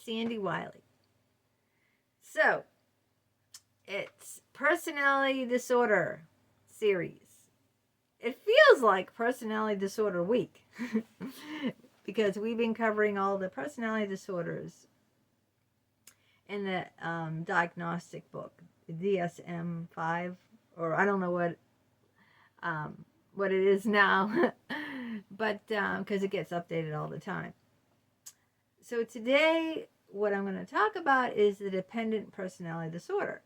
Sandy Wiley. So, it's Personality Disorder series. It feels like Personality Disorder Week because we've been covering all the personality disorders in the diagnostic book, DSM-5, or I don't know what it is now, but because it gets updated all the time. So today, what I'm going to talk about is the dependent personality disorder.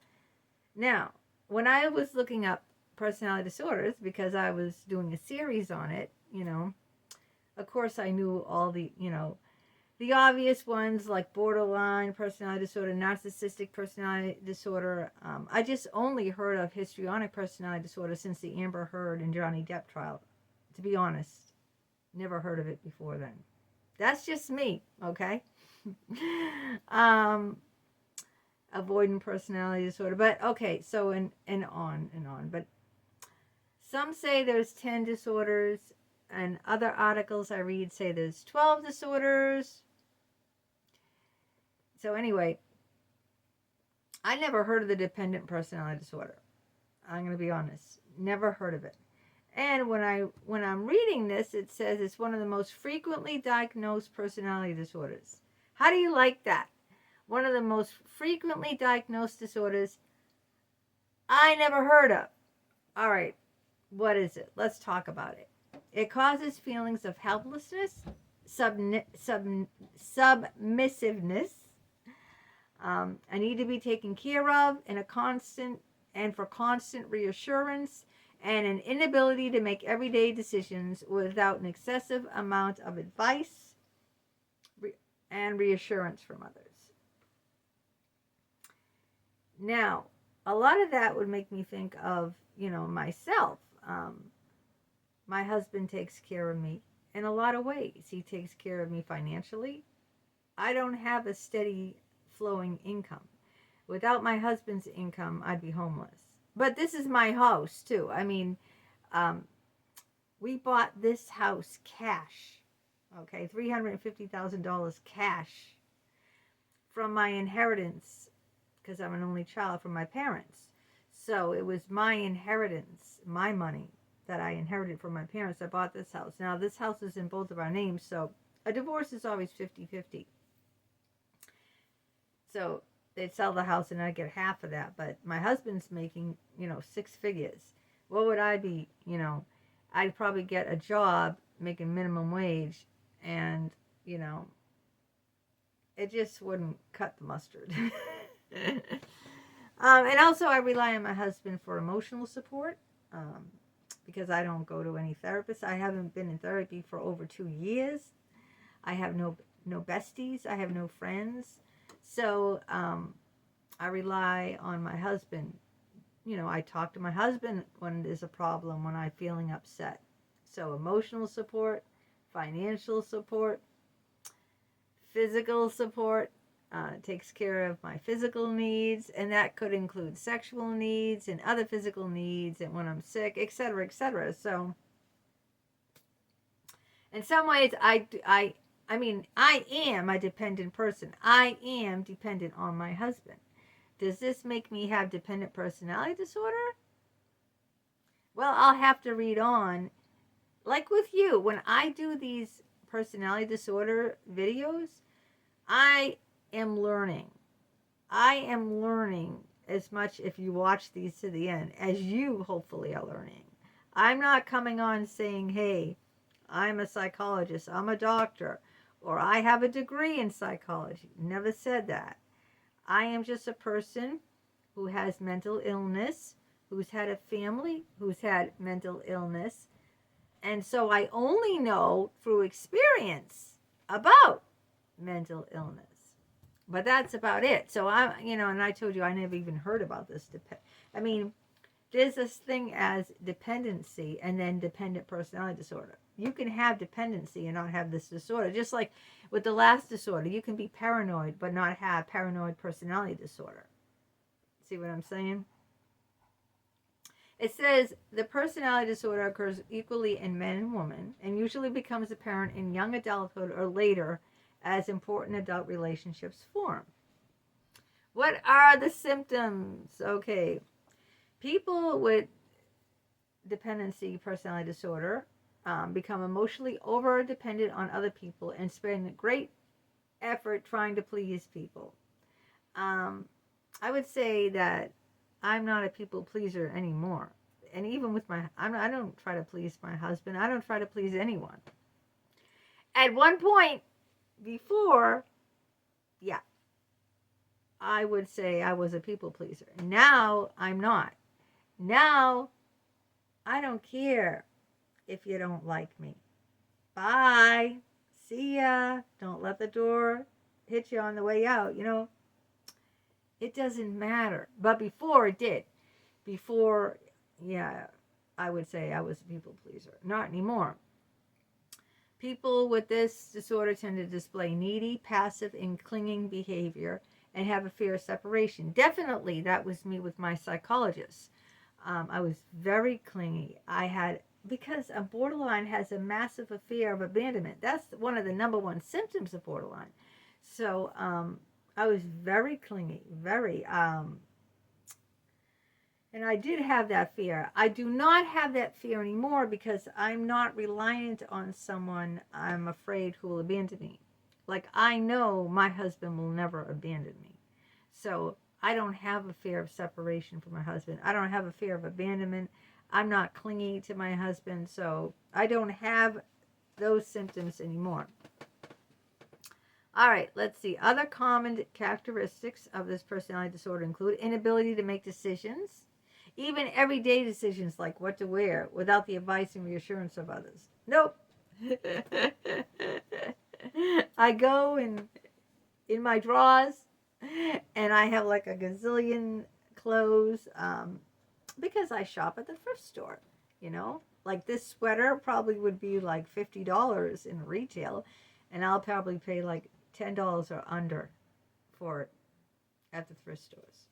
Now, when I was looking up personality disorders, because I was doing a series on it, of course I knew all the, the obvious ones like borderline personality disorder, narcissistic personality disorder. I just only heard of histrionic personality disorder since the Amber Heard and Johnny Depp trial. To be honest, never heard of it before then. That's just me, okay? Avoidant personality disorder. But okay, so and on and on. But some say there's 10 disorders, and other articles I read say there's 12 disorders. So anyway, I never heard of the dependent personality disorder. I'm going to be honest. Never heard of it. And when I'm reading this, it says it's one of the most frequently diagnosed personality disorders. How do you like that? One of the most frequently diagnosed disorders I never heard of. All right, what is it? Let's talk about it. It causes feelings of helplessness, submissiveness, a need to be taken care of, and for constant reassurance, and an inability to make everyday decisions without an excessive amount of advice and reassurance from others. Now, a lot of that would make me think of, myself. My husband takes care of me in a lot of ways. He takes care of me financially. I don't have a steady flowing income. Without my husband's income, I'd be homeless. But this is my house, too. I mean, we bought this house cash, okay, $350,000 cash from my inheritance, because I'm an only child from my parents. So it was my inheritance, my money that I inherited from my parents. I bought this house. Now, this house is in both of our names, so a divorce is always 50-50. So they'd sell the house and I'd get half of that. But my husband's making, 6 figures. What would I be, I'd probably get a job making minimum wage, and, it just wouldn't cut the mustard. And also I rely on my husband for emotional support, because I don't go to any therapist. I haven't been in therapy for over 2 years. I have no besties. I have no friends. So I rely on my husband. I talk to my husband when there's a problem, when I'm feeling upset. So emotional support, financial support, physical support, takes care of my physical needs, and that could include sexual needs and other physical needs, and when I'm sick, etc., etc. So in some ways, I mean, I am a dependent person. I am dependent on my husband. Does this make me have dependent personality disorder? Well, I'll have to read on. Like with you, when I do these personality disorder videos, I am learning. I am learning as much, if you watch these to the end, as you hopefully are learning. I'm not coming on saying, hey, I'm a psychologist, I'm a doctor, or I have a degree in psychology. Never said that. I am just a person who has mental illness, who's had a family who's had mental illness, and so I only know through experience about mental illness. But that's about it. So and I told you I never even heard about this. I mean, there's this thing as dependency and then dependent personality disorder. You can have dependency and not have this disorder. Just like with the last disorder, you can be paranoid but not have paranoid personality disorder. See what I'm saying? It says the personality disorder occurs equally in men and women and usually becomes apparent in young adulthood or later as important adult relationships form. What are the symptoms? Okay, people with dependency personality disorder become emotionally over dependent on other people and spend great effort trying to please people. Um, I would say that I'm not a people pleaser anymore. And even with I don't try to please my husband. I don't try to please anyone. At one point before, yeah, I would say I was a people pleaser. Now I'm not. Now I don't care if you don't like me. Bye. See ya. Don't let the door hit you on the way out. It doesn't matter. But before it did. Before, yeah, I would say I was a people pleaser. Not anymore. People with this disorder tend to display needy, passive, and clinging behavior and have a fear of separation. Definitely, that was me with my psychologist. I was very clingy. Because a borderline has a massive fear of abandonment. That's one of the number one symptoms of borderline. So I was very clingy, and I did have that fear. I do not have that fear anymore because I'm not reliant on someone I'm afraid who will abandon me. Like, I know my husband will never abandon me. So I don't have a fear of separation from my husband. I don't have a fear of abandonment. I'm not clingy to my husband. So I don't have those symptoms anymore. All right, let's see. Other common characteristics of this personality disorder include inability to make decisions, even everyday decisions like what to wear, without the advice and reassurance of others. Nope. I go in my drawers and I have like a gazillion clothes because I shop at the thrift store, Like this sweater probably would be like $50 in retail, and I'll probably pay like $10 or under for it at the thrift stores.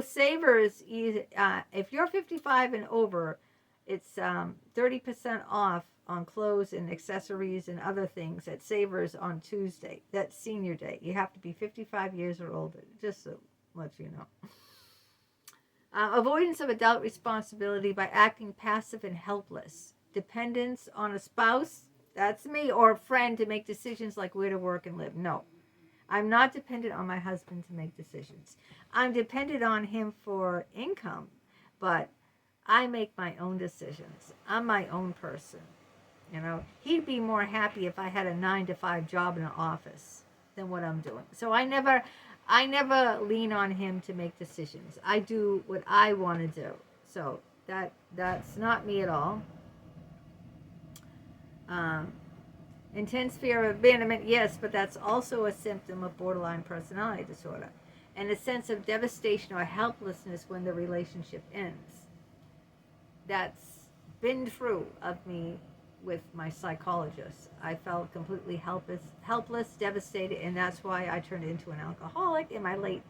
Savers, if you're 55 and over, it's 30% off on clothes and accessories and other things at Savers on Tuesday. That's senior day. You have to be 55 years or older, just to let you know. Avoidance of adult responsibility by acting passive and helpless. Dependence on a spouse, that's me, or a friend to make decisions like where to work and live. No. I'm not dependent on my husband to make decisions. I'm dependent on him for income, but I make my own decisions. I'm my own person. He'd be more happy if I had a 9-to-5 job in an office than what I'm doing. So I never lean on him to make decisions. I do what I want to do. So that's not me at all. Intense fear of abandonment, yes, but that's also a symptom of borderline personality disorder. And a sense of devastation or helplessness when the relationship ends. That's been true of me with my psychologist. I felt completely helpless, devastated, and that's why I turned into an alcoholic in my late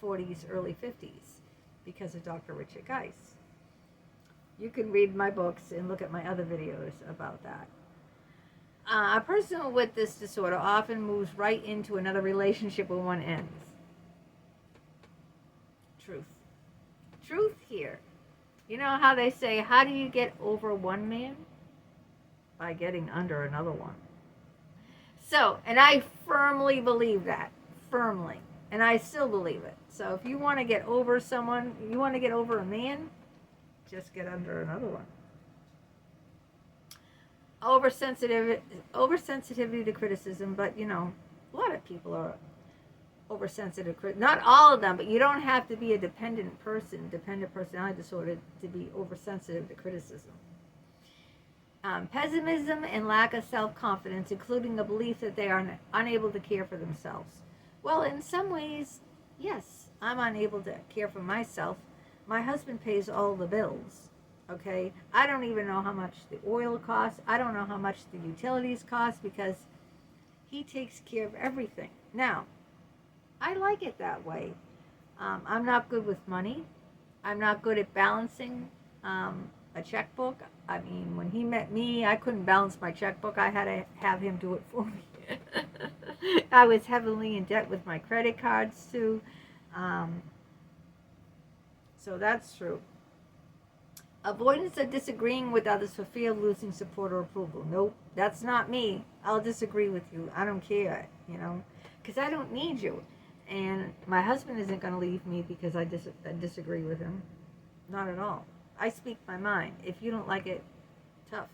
40s, early 50s, because of Dr. Richard Geis. You can read my books and look at my other videos about that. A person with this disorder often moves right into another relationship when one ends. Truth here. You know how they say, how do you get over one man? By getting under another one. So, and I firmly believe that. Firmly. And I still believe it. So if you want to get over someone, you want to get over a man, just get under another one. Oversensitivity to criticism, but a lot of people are oversensitive. Not all of them, but you don't have to be a dependent personality disorder, to be oversensitive to criticism. Pessimism and lack of self-confidence, including a belief that they are unable to care for themselves. Well, in some ways, yes, I'm unable to care for myself. My husband pays all the bills. Okay, I don't even know how much the oil costs. I don't know how much the utilities cost because he takes care of everything. Now, I like it that way. I'm not good with money. I'm not good at balancing a checkbook. I mean, when he met me, I couldn't balance my checkbook. I had to have him do it for me. I was heavily in debt with my credit cards too. Um, so that's true. Avoidance of disagreeing with others for fear of losing support or approval. Nope, that's not me. I'll disagree with you. I don't care, because I don't need you. And my husband isn't going to leave me because I disagree with him. Not at all. I speak my mind. If you don't like it, tough.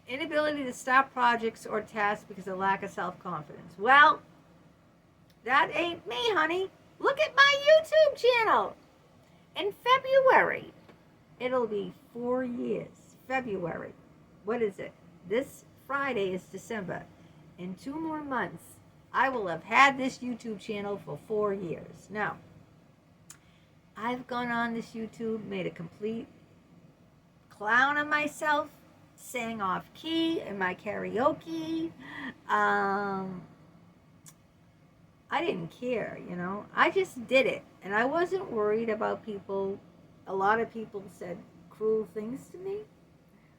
Inability to stop projects or tasks because of lack of self-confidence. Well, that ain't me, honey. Look at my YouTube channel. In February, it'll be 4 years. February. What is it? This Friday is December. In 2 more months, I will have had this YouTube channel for 4 years. Now, I've gone on this YouTube, made a complete clown of myself, sang off key in my karaoke. I didn't care, I just did it. And I wasn't worried about people. A lot of people said cruel things to me.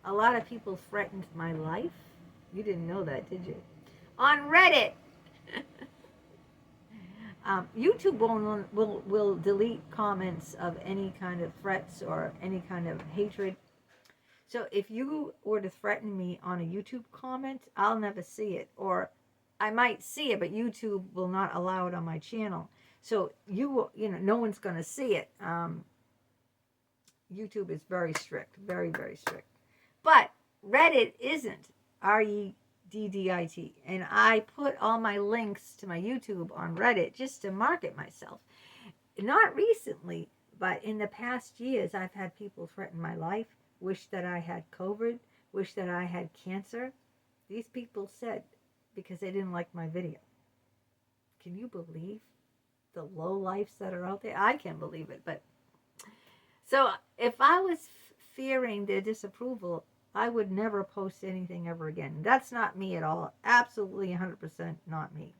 A lot of people threatened my life. You didn't know that, did you? On Reddit. YouTube will delete comments of any kind of threats or any kind of hatred. So if you were to threaten me on a YouTube comment, I'll never see it. Or I might see it, but YouTube will not allow it on my channel. So no one's going to see it. YouTube is very strict, very, very strict. But Reddit isn't, Reddit. And I put all my links to my YouTube on Reddit just to market myself. Not recently, but in the past years, I've had people threaten my life, wish that I had COVID, wish that I had cancer. These people said, because they didn't like my video. Can you believe the low lifes that are out there? I can't believe it. But so if I was fearing their disapproval, I would never post anything ever again. That's not me at all. Absolutely 100% not me.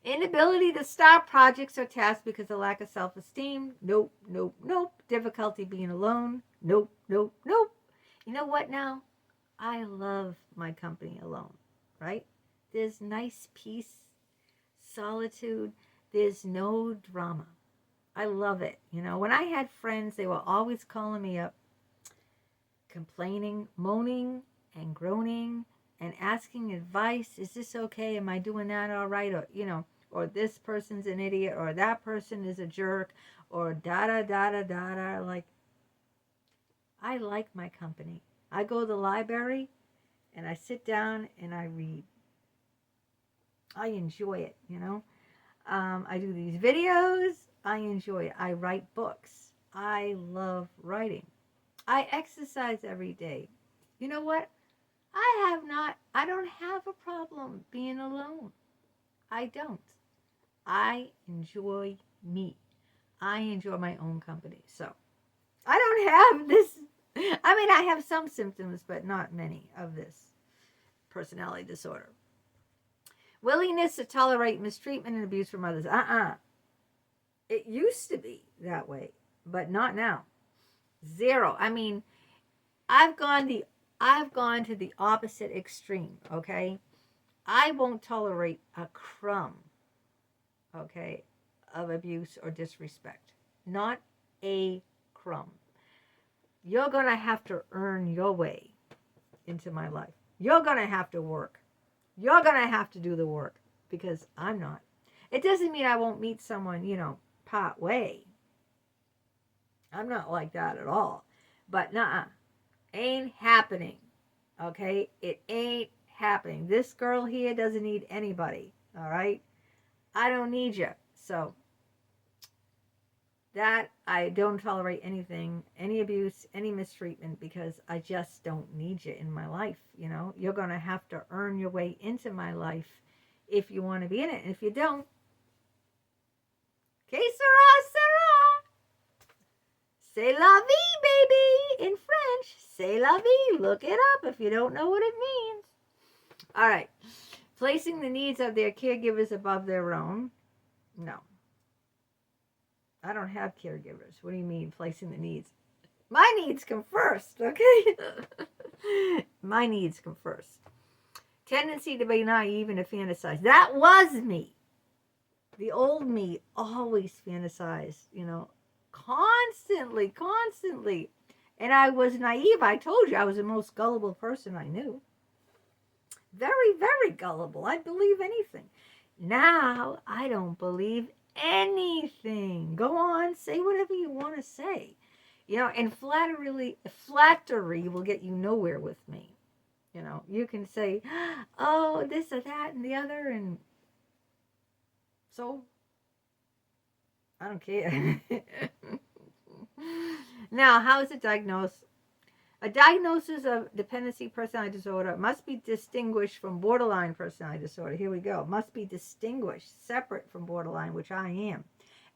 Inability to stop projects or tasks because of lack of self-esteem. Nope, nope, nope. Difficulty being alone. Nope, nope, nope. You know what now? I love my company alone, right? There's nice peace, solitude. There's no drama. I love it. When I had friends, they were always calling me up, complaining, moaning, and groaning, and asking advice. Is this okay? Am I doing that all right? Or this person's an idiot, or that person is a jerk, or da-da-da-da-da-da. Like, I like my company. I go to the library, and I sit down, and I read. I enjoy it, I do these videos. I enjoy it. I write books. I love writing. I exercise every day. You know what? I don't have a problem being alone. I don't. I enjoy me. I enjoy my own company. So I don't have this. I have some symptoms, but not many of this personality disorder. Willingness to tolerate mistreatment and abuse from others. It used to be that way, but not now. Zero. I've gone to the opposite extreme, okay? I won't tolerate a crumb, okay, of abuse or disrespect. Not a crumb. You're going to have to earn your way into my life. You're going to have to work. You're going to have to do the work, because I'm not. It doesn't mean I won't meet someone, part way. I'm not like that at all. But ain't happening. Okay? It ain't happening. This girl here doesn't need anybody. All right? I don't need you. So that I don't tolerate anything, any abuse, any mistreatment, because I just don't need you in my life. You're going to have to earn your way into my life if you want to be in it. And if you don't, que sera, sera. C'est la vie, baby. In French, c'est la vie. Look it up if you don't know what it means. All right. Placing the needs of their caregivers above their own. No. I don't have caregivers. What do you mean, placing the needs? My needs come first, okay? My needs come first. Tendency to be naive and to fantasize. That was me. The old me always fantasized, constantly, constantly. And I was naive. I told you I was the most gullible person I knew. Very, very gullible. I'd believe anything. Now I don't believe anything. Go on, say whatever you want to say. And flattery will get you nowhere with me. You can say, oh, this or that and the other, and so I don't care. Now, how is it diagnosed? A diagnosis of dependency personality disorder must be distinguished from borderline personality disorder. Here we go. Must be distinguished, separate from borderline, which I am,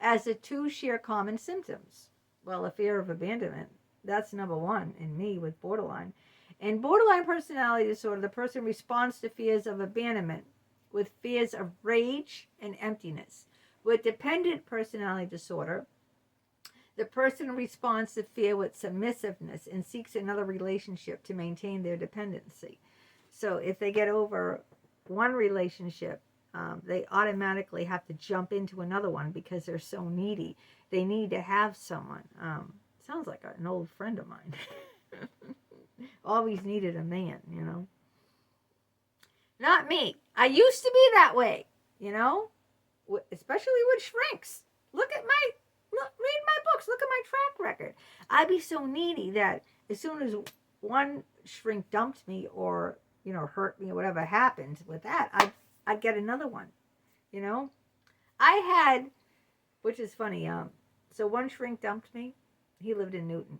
as the two share common symptoms. Well, a fear of abandonment. That's number one in me with borderline. In borderline personality disorder, the person responds to fears of abandonment with fears of rage and emptiness. With dependent personality disorder, the person responds to fear with submissiveness and seeks another relationship to maintain their dependency. So if they get over one relationship, they automatically have to jump into another one because they're so needy. They need to have someone. Sounds like an old friend of mine. Always needed a man, Not me. I used to be that way, especially with shrinks. Read my books. Look at my track record. I'd be so needy that as soon as one shrink dumped me or, hurt me or whatever happened with that, I'd get another one, I had, which is funny, so one shrink dumped me. He lived in Newton.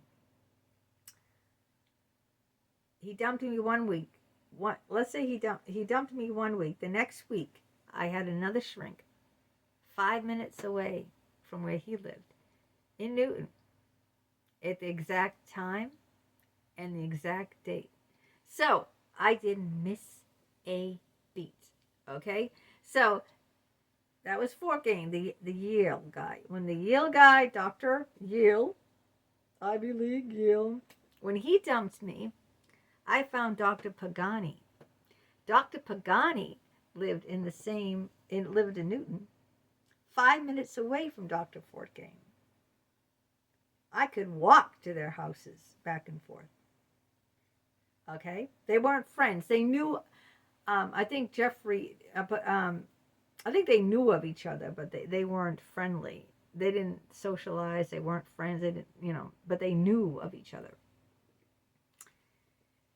He dumped me 1 week. Let's say he dumped me 1 week. The next week, I had another shrink 5 minutes away from where he lived in Newton at the exact time and the exact date. So I didn't miss a beat. Okay? So that was Fort Gain, the Yale guy. When the Yale guy, Dr. Yale, Ivy League Yale, when he dumped me, I found Dr. Pagani. Dr. Pagani lived in Newton, 5 minutes away from Dr. Fort Gain. I could walk to their houses back and forth. Okay? They weren't friends. They knew, I think I think they knew of each other, but they weren't friendly. They didn't socialize. They weren't friends. They didn't, but they knew of each other.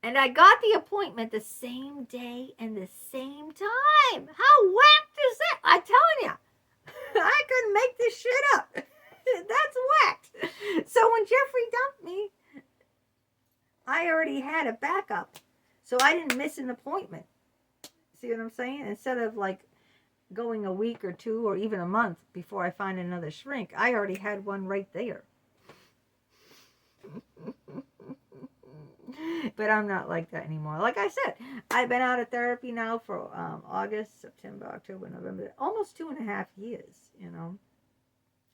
And I got the appointment the same day and the same time. How whacked is that? I'm telling you. I couldn't make this shit up. That's whacked. So when Jeffrey dumped me, I already had a backup. So I didn't miss an appointment. See what I'm saying? Instead of going a week or two or even a month before I find another shrink, I already had one right there. But I'm not like that anymore. Like I said, I've been out of therapy now for August, September, October, November, almost 2.5 years,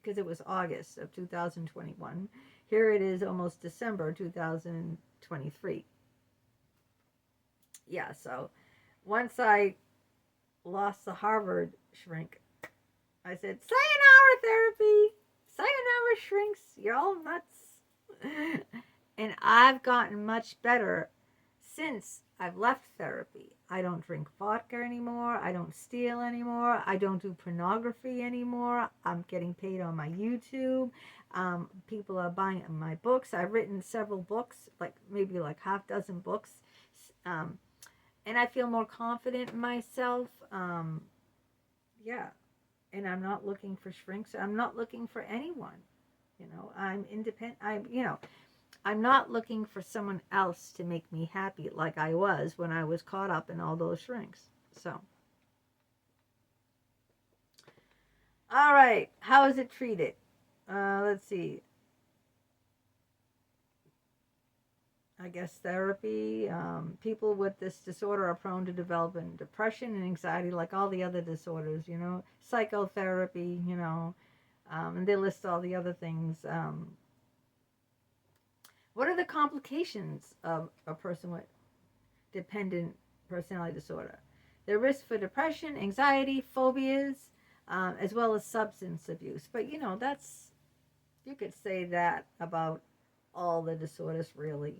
because it was August of 2021. Here it is almost December 2023. Yeah, so once I lost the Harvard shrink, I said, sayonara therapy, sayonara shrinks, you're all nuts. And I've gotten much better since I've left therapy. I don't drink vodka anymore. I don't steal anymore. I don't do pornography anymore. I'm getting paid on my YouTube. People are buying my books. I've written several books, maybe half dozen books. And I feel more confident in myself. Yeah. And I'm not looking for shrinks. I'm not looking for anyone. I'm independent. I'm not looking for someone else to make me happy like I was when I was caught up in all those shrinks. So, all right. How is it treated? Let's see. I guess therapy. People with this disorder are prone to developing depression and anxiety like all the other disorders, psychotherapy, and they list all the other things. What are the complications of a person with dependent personality disorder. The risk for depression, anxiety, phobias, as well as substance abuse. But that's, you could say that about all the disorders, really.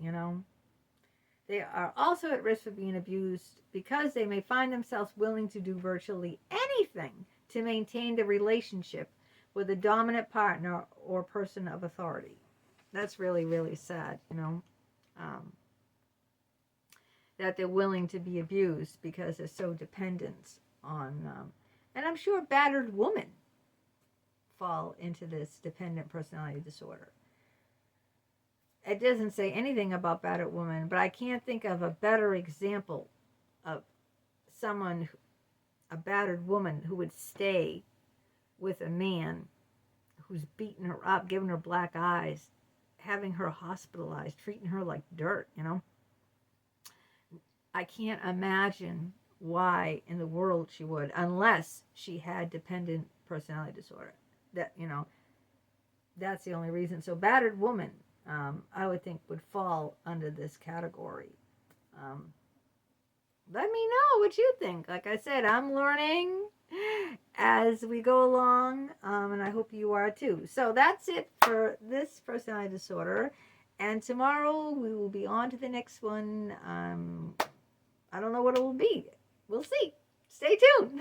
They are also at risk for being abused because they may find themselves willing to do virtually anything to maintain the relationship with a dominant partner or person of authority. That's really, really sad, that they're willing to be abused because they're so dependent on, and I'm sure battered women fall into this dependent personality disorder. It doesn't say anything about battered women, but I can't think of a better example of someone, a battered woman, who would stay with a man who's beating her up, giving her black eyes, having her hospitalized, treating her like dirt. I can't imagine why in the world she would, unless she had dependent personality disorder. That's the only reason. So battered woman, I would think, would fall under this category. Let me know what you think. Like I said, I'm learning as we go along, and I hope you are too. So that's it for this personality disorder. And tomorrow we will be on to the next one. I don't know what it will be. We'll see. Stay tuned.